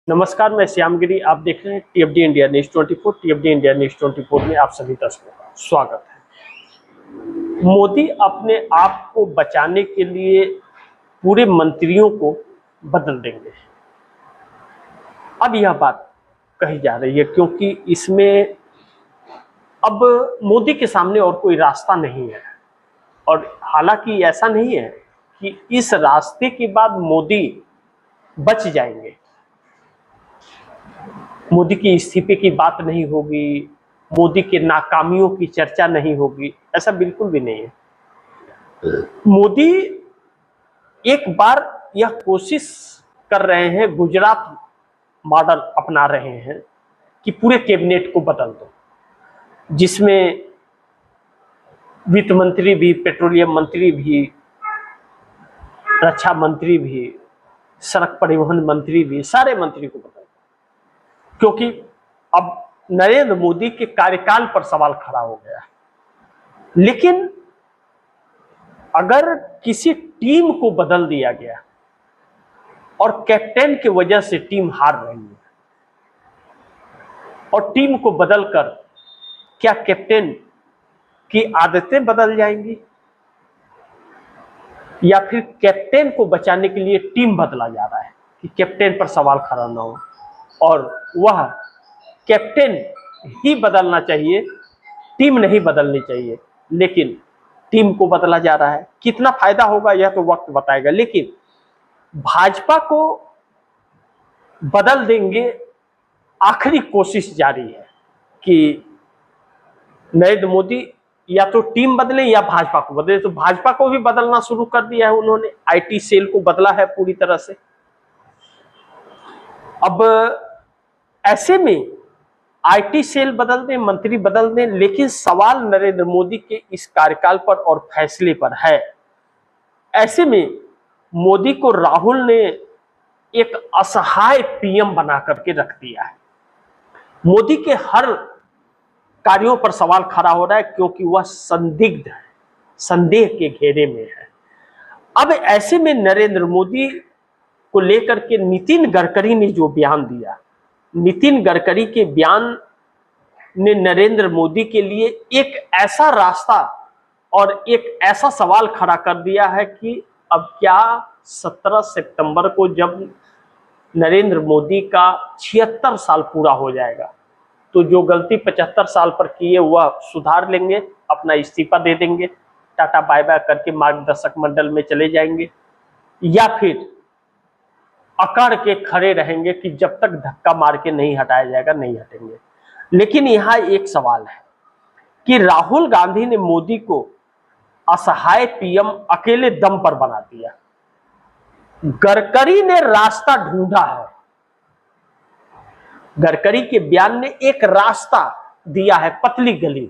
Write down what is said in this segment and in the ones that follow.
नमस्कार, मैं श्यामगिरी। आप देख रहे हैं टीएफडी इंडिया न्यूज 24। टीएफडी इंडिया न्यूज 24 में आप सभी दर्शकों का स्वागत है। मोदी अपने आप को बचाने के लिए पूरे मंत्रियों को बदल देंगे। अब यह बात कही जा रही है क्योंकि इसमें अब मोदी के सामने और कोई रास्ता नहीं है, और हालांकि ऐसा नहीं है कि इस रास्ते के बाद मोदी बच जाएंगे। मोदी की इस्तीफे की बात नहीं होगी, मोदी के नाकामियों की चर्चा नहीं होगी, ऐसा बिल्कुल भी नहीं है। मोदी एक बार यह कोशिश कर रहे हैं, गुजरात मॉडल अपना रहे हैं कि पूरे कैबिनेट को बदल दो, जिसमें वित्त मंत्री भी, पेट्रोलियम मंत्री भी, रक्षा मंत्री भी, सड़क परिवहन मंत्री भी, सारे मंत्री को बदल दो। क्योंकि अब नरेंद्र मोदी के कार्यकाल पर सवाल खड़ा हो गया। लेकिन अगर किसी टीम को बदल दिया गया और कैप्टन की वजह से टीम हार रही है, और टीम को बदलकर क्या कैप्टन की आदतें बदल जाएंगी, या फिर कैप्टन को बचाने के लिए टीम बदला जा रहा है कि कैप्टन पर सवाल खड़ा ना हो, और वह कैप्टन ही बदलना चाहिए, टीम नहीं बदलनी चाहिए। लेकिन टीम को बदला जा रहा है। कितना फायदा होगा यह तो वक्त बताएगा। लेकिन भाजपा को बदल देंगे, आखिरी कोशिश जारी है कि नरेंद्र मोदी या तो टीम बदले या भाजपा को बदले। तो भाजपा को भी बदलना शुरू कर दिया है उन्होंने, आईटी सेल को बदला है पूरी तरह से। अब ऐसे में आईटी सेल बदल दें, मंत्री बदल दें, लेकिन सवाल नरेंद्र मोदी के इस कार्यकाल पर और फैसले पर है। ऐसे में मोदी को राहुल ने एक असहाय पीएम बना करके रख दिया है। मोदी के हर कार्यों पर सवाल खड़ा हो रहा है क्योंकि वह संदिग्ध है, संदेह के घेरे में है। अब ऐसे में नरेंद्र मोदी को लेकर के नितिन गडकरी ने जो बयान दिया, नितिन गडकरी के बयान ने नरेंद्र मोदी के लिए एक ऐसा रास्ता और एक ऐसा सवाल खड़ा कर दिया है कि अब क्या 17 सितंबर को जब नरेंद्र मोदी का 76 साल पूरा हो जाएगा, तो जो गलती 75 साल पर की है वह सुधार लेंगे, अपना इस्तीफा दे देंगे, टाटा बाय बाय करके मार्गदर्शक मंडल में चले जाएंगे, या फिर अकड़ के खड़े रहेंगे कि जब तक धक्का मार के नहीं हटाया जाएगा नहीं हटेंगे। लेकिन यहां एक सवाल है कि राहुल गांधी ने मोदी को असहाय पीएम अकेले दम पर बना दिया। गडकरी ने रास्ता ढूंढा है। गडकरी के बयान ने एक रास्ता दिया है, पतली गली।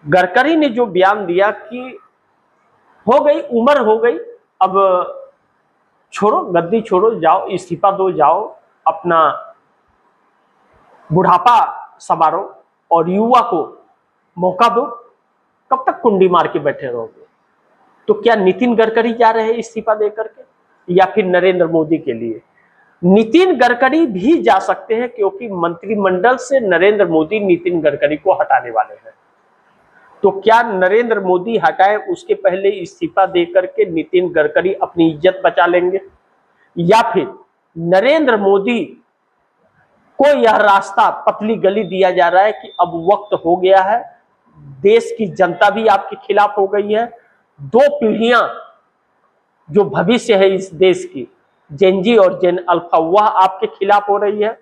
गडकरी ने जो बयान दिया कि हो गई, उम्र हो गई, अब छोड़ो, गद्दी छोड़ो, जाओ इस्तीफा दो, जाओ अपना बुढ़ापा संवारो और युवा को मौका दो, कब तक कुंडी मार के बैठे रहोगे। तो क्या नितिन गडकरी जा रहे हैं इस्तीफा दे करके, या फिर नरेंद्र मोदी के लिए? नितिन गडकरी भी जा सकते हैं क्योंकि मंत्रिमंडल से नरेंद्र मोदी नितिन गडकरी को हटाने वाले हैं। तो क्या नरेंद्र मोदी हटाए उसके पहले इस्तीफा देकर के नितिन गडकरी अपनी इज्जत बचा लेंगे, या फिर नरेंद्र मोदी को यह रास्ता पतली गली दिया जा रहा है कि अब वक्त हो गया है, देश की जनता भी आपके खिलाफ हो गई है, दो पीढ़ियां जो भविष्य है इस देश की, जेन जी और जेन अल्फा, वह आपके खिलाफ हो रही है,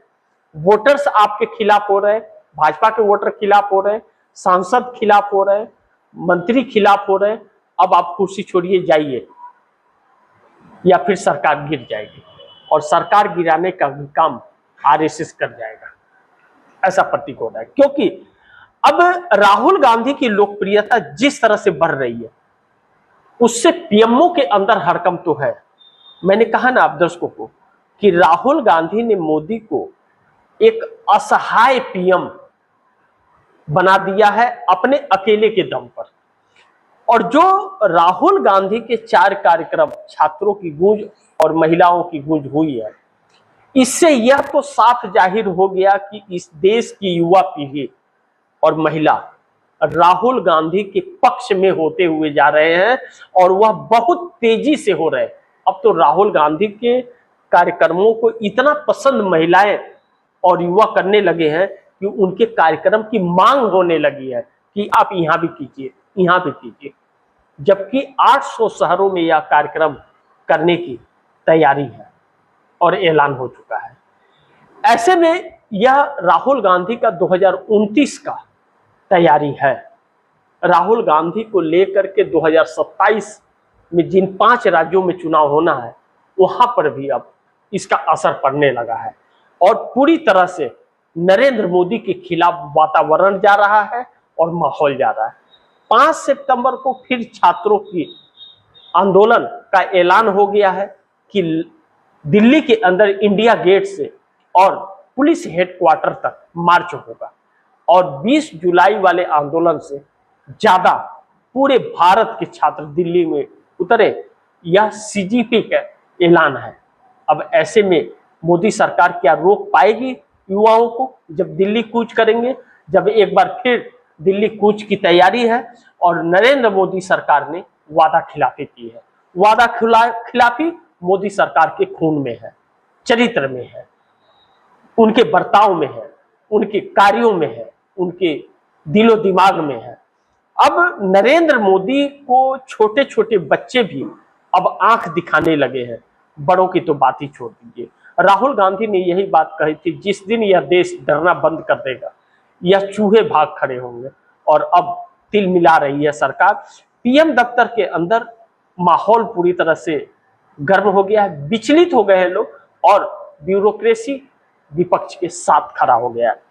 वोटर्स आपके खिलाफ हो रहे हैं, भाजपा के वोटर खिलाफ हो रहे हैं, सांसद खिलाफ हो रहे हैं, मंत्री खिलाफ हो रहे हैं। अब आप कुर्सी छोड़िए, जाइए, या फिर सरकार गिर जाएगी, और सरकार गिराने का भी काम आरएसएस कर जाएगा, ऐसा प्रतीक हो रहा है। क्योंकि अब राहुल गांधी की लोकप्रियता जिस तरह से बढ़ रही है, उससे पीएमओ के अंदर हड़कंप तो है। मैंने कहा ना आप दर्शकों को कि राहुल गांधी ने मोदी को एक असहाय पीएम बना दिया है अपने अकेले के दम पर। और जो राहुल गांधी के 4 कार्यक्रम, छात्रों की गूंज और महिलाओं की गूंज हुई है, इससे यह तो साफ जाहिर हो गया कि इस देश की युवा पीढ़ी और महिला राहुल गांधी के पक्ष में होते हुए जा रहे हैं, और वह बहुत तेजी से हो रहे हैं। अब तो राहुल गांधी के कार्यक्रमों को इतना पसंद महिलाएं और युवा करने लगे हैं कि उनके कार्यक्रम की मांग होने लगी है कि आप यहां भी कीजिए, यहां भी कीजिए। जबकि 800 शहरों में यह कार्यक्रम करने की तैयारी है और ऐलान हो चुका है। ऐसे में यह राहुल गांधी का 2029 का तैयारी है। राहुल गांधी को लेकर के 2027 में जिन 5 राज्यों में चुनाव होना है, वहां पर भी अब इसका असर पड़ने लगा है और पूरी तरह से नरेंद्र मोदी के खिलाफ वातावरण जा रहा है और माहौल जा रहा है। 5 सितंबर को फिर छात्रों की आंदोलन का ऐलान हो गया है कि दिल्ली के अंदर इंडिया गेट से और पुलिस हेडक्वार्टर तक मार्च होगा, और 20 जुलाई वाले आंदोलन से ज्यादा पूरे भारत के छात्र दिल्ली में उतरे। यह सीजीपी का ऐलान है। अब ऐसे में मोदी सरकार क्या रोक पाएगी युवाओं को जब दिल्ली कूच करेंगे? जब एक बार फिर दिल्ली कूच की तैयारी है और नरेंद्र मोदी सरकार ने वादा खिलाफी की है। वादा खिलाफी मोदी सरकार के खून में है, चरित्र में है, उनके बर्ताव में है, उनके कार्यों में है, उनके दिलो दिमाग में है। अब नरेंद्र मोदी को छोटे छोटे बच्चे भी अब आंख दिखाने लगे हैं, बड़ों की तो बात ही छोड़ दीजिए। राहुल गांधी ने यही बात कही थी, जिस दिन यह देश डरना बंद कर देगा यह चूहे भाग खड़े होंगे, और अब तिल मिला रही है सरकार। पीएम दफ्तर के अंदर माहौल पूरी तरह से गर्म हो गया है, विचलित हो गए हैं लोग, और ब्यूरोक्रेसी विपक्ष के साथ खड़ा हो गया है।